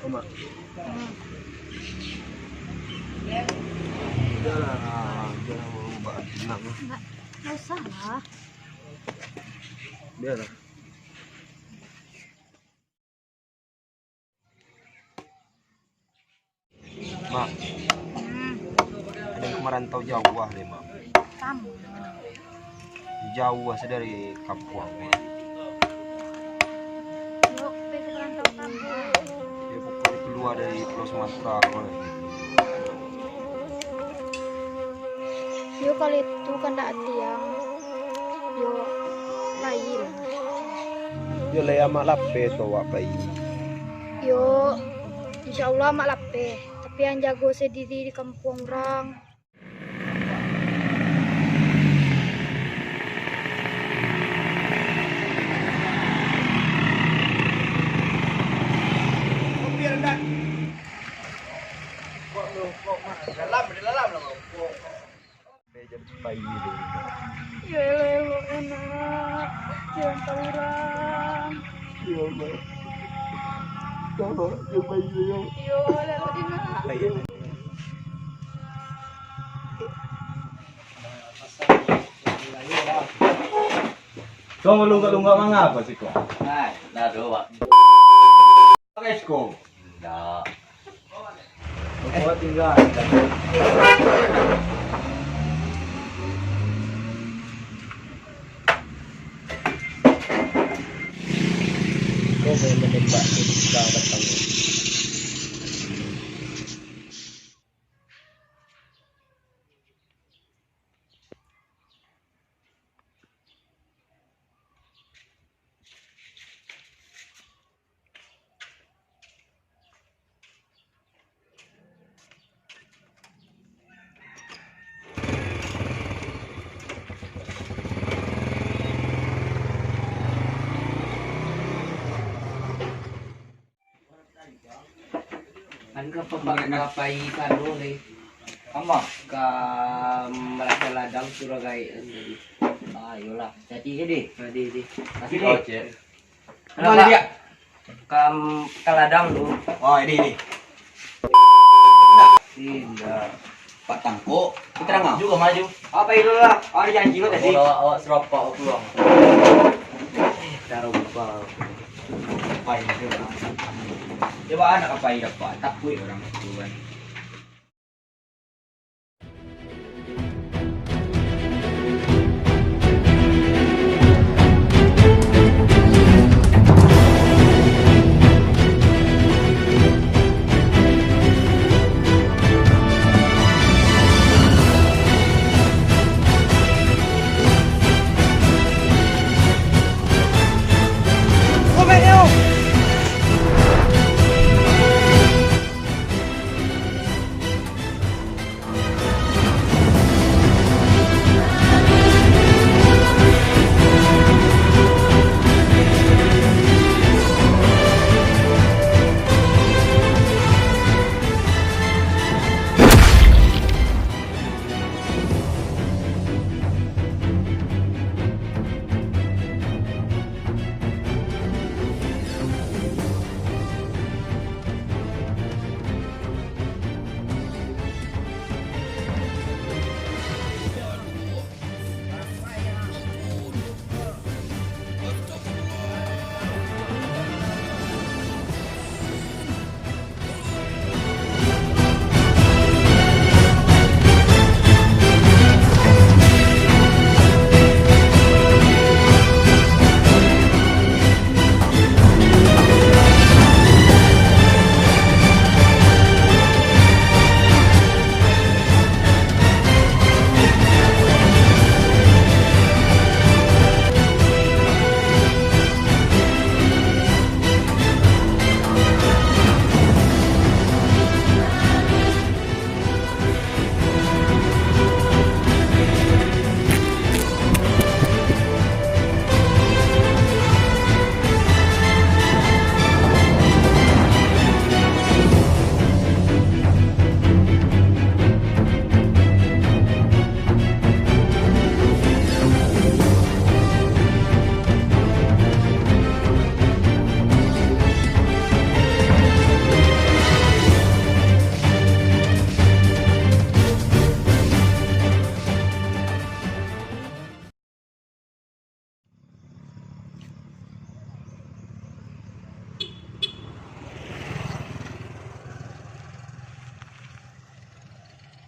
aku mak. Hmm. Jangan mau mbak tenang. Nggak usah lah. Biarlah. Mak, Hmm. ada yang merantau jauh deh mak. Kamu. Jauh dari kampung. Yuk, pergi perantau kamu. Ya pokoknya keluar dari Pulau Sumatera kalau gitu. Yuk kali itu kan tak tiang. Yuk, lain. Dia le amak lape to wak pai. Yuk, insya Allah mak lape. Tapi yang jago sendiri di kampung orang. Dalam lah kok. Meja pai itu. Ya elok anak. Jangan tahu orang. Ya mak. Sama dia pai itu. Yo, elok dina. Kau melunggak-lunggak mengapa sih kok? Nah, dah dua. Guys kau. Dah. Kau tinggal. Kau mau menembak ketika datang. Kan ka pagkakapai ka doon eh. Ama ka malaki ladang suragai. Ayolah. Jadi ini. Jadi. Kasih Oh, deh. cek. Kenapa dia? Ka ladang lu. Oh, ini. Tidak. Pak Tangko. Kita nggak? Juga maju. Apa itu lah? Ada janji lo tadi. Awak serapak pulang. Taruh lupa. Pai itu. Coba anak apa ini dapat? Takut orang itu kan.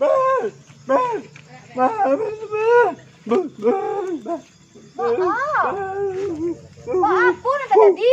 Apa nak tadi?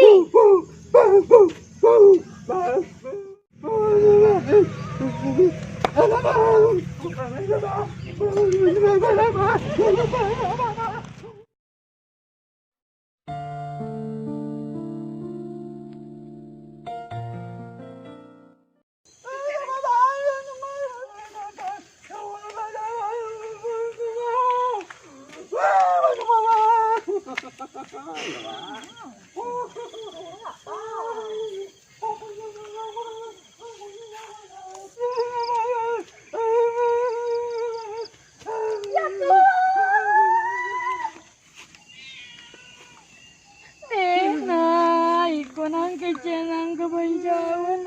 Ikon ang kecil ang kebanjauan.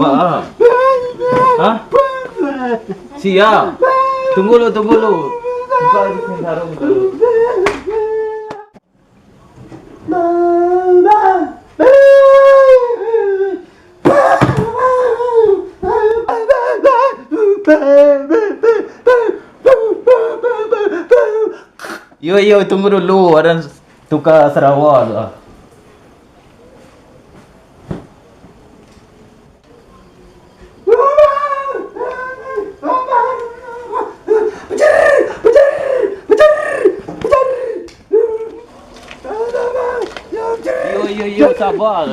Maaf. Hah? Siap. Tunggu lu. Buka di sarung dulu. Yo, tunggu dulu. Ada tukar Sarawak. Yo, sabar.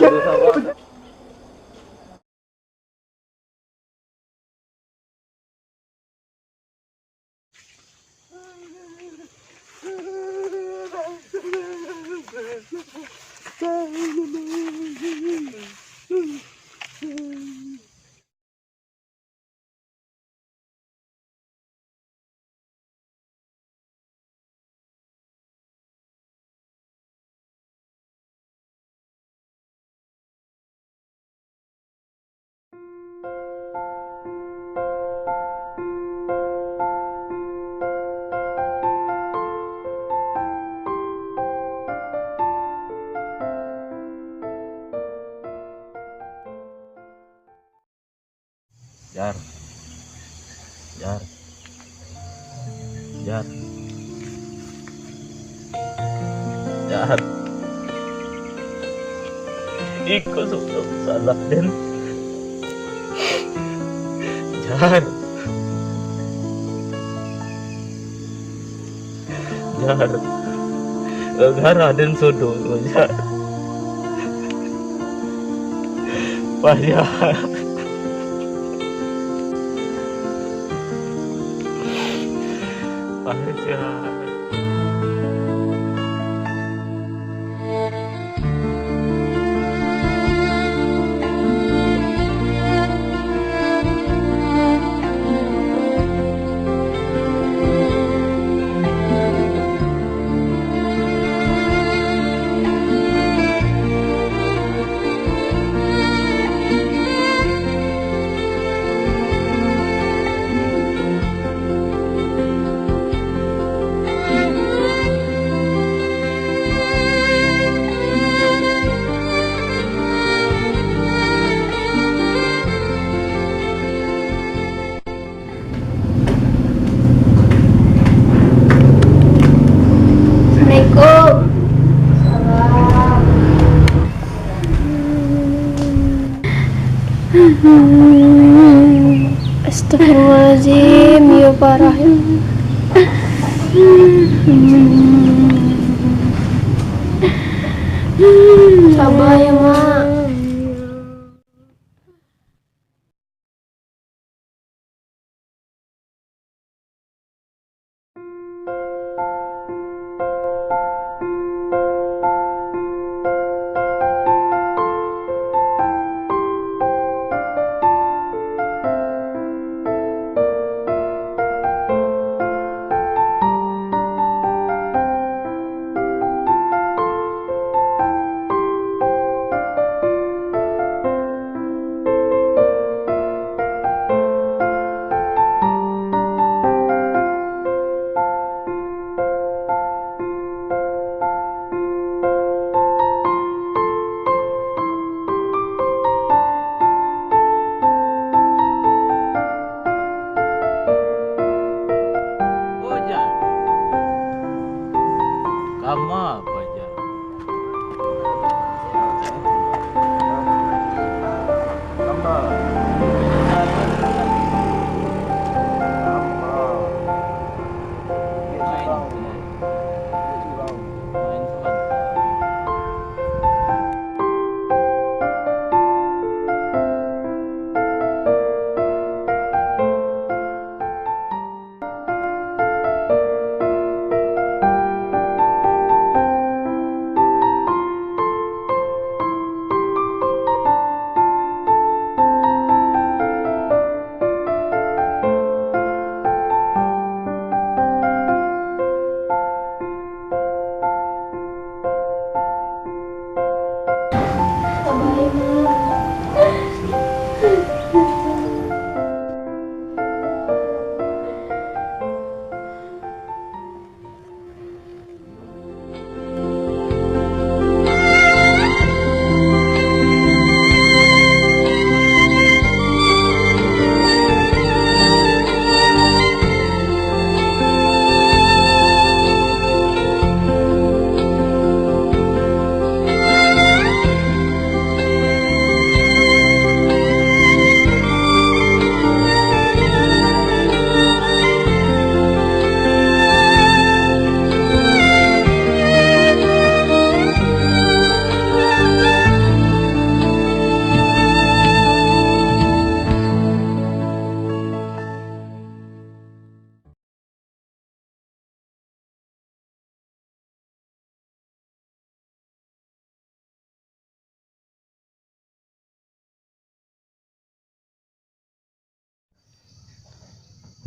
Jar. Iko sudah salah dan Jar. Agar Raden sodo Jar. Payah. Astagfirullahaladzim, ya parah ya. Sabar ya, Mak.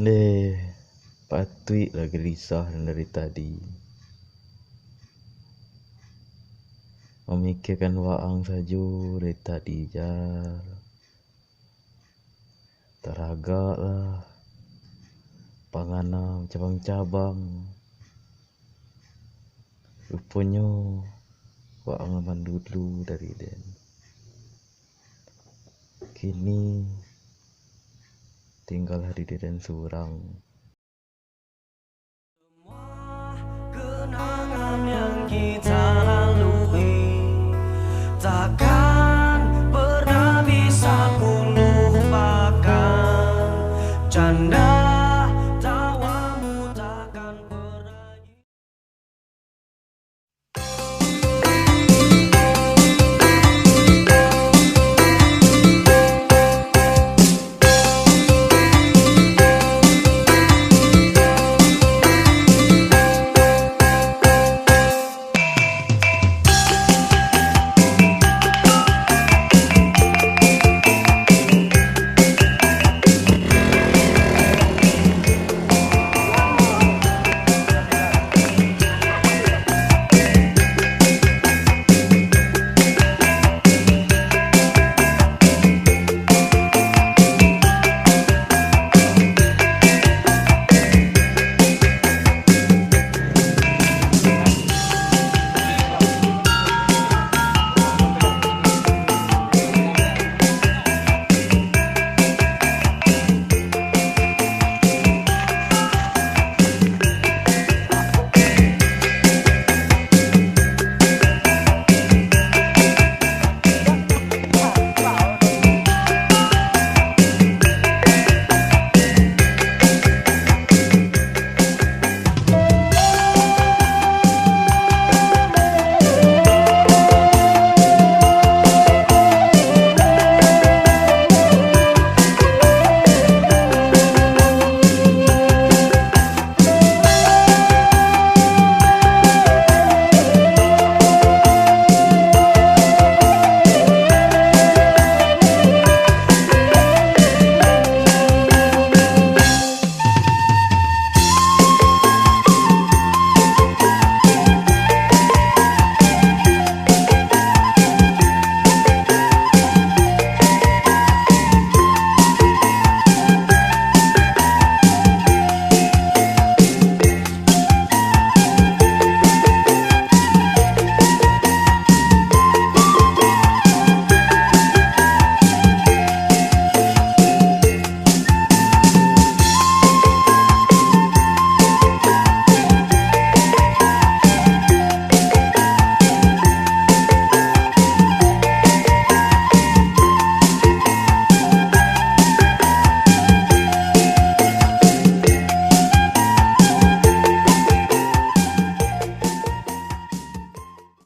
Deh, patut lah gelisah dari tadi. Memikirkan waang saja dari tadi jar. Teragak lah. Panganam cabang-cabang. Rupanya waang aman dulu dari den. Kini tinggal hari den seorang.